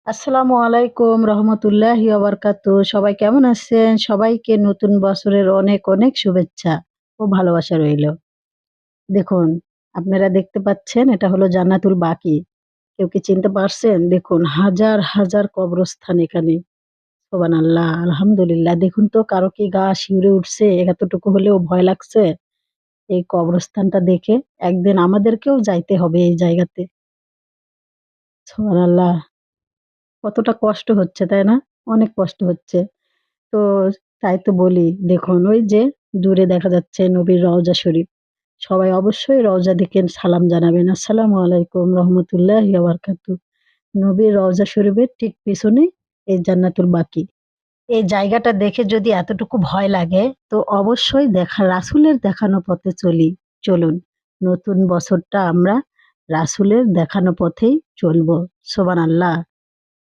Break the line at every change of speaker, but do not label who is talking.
আসসালামু আলাইকুম রহমতুল্লাহি ওয়া বারাকাতুহু। সবাই কেমন আছেন? সবাইকে নতুন বছরের অনেক, অনেক শুভেচ্ছা ও ভালোবাসা রইলো। দেখুন, আপনারা দেখতে পাচ্ছেন এটা হলো জান্নাতুল বাকি। কেউ কি চিনতে পারছেন? দেখুন হাজার, হাজার কবরস্থান এখানে। সুবহানাল্লাহ, আলহামদুলিল্লাহ। দেখুন তো কারো কি গা শিউরে উঠছে? এতটুকু হলেও ভয় লাগছে এই কবরস্থানটা দেখে? একদিন আমাদেরকেও যাইতে হবে এই জায়গাতে। সুবহানাল্লাহ। কতটা কষ্ট হচ্ছে, তাই না? অনেক কষ্ট হচ্ছে। তো তাই তো বলি, দেখুন ওই যে দূরে দেখা যাচ্ছে নবীর রওজা শরীফ। সবাই অবশ্যই রওজা দেখে সালাম জানাবেন। আসসালামু আলাইকুম রহমতুল্লাহি ওয়া বারাকাতুহু। নবীর রওজা শরীফের ঠিক পেছনেই এই জান্নাতুল বাকি। এই জায়গাটা দেখে যদি এতটুকু ভয় লাগে, তো অবশ্যই রাসূলের দেখানো পথে চলি। চলুন, নতুন বছরটা আমরা রাসূলের দেখানো পথেই চলবো। সুবহানাল্লাহ।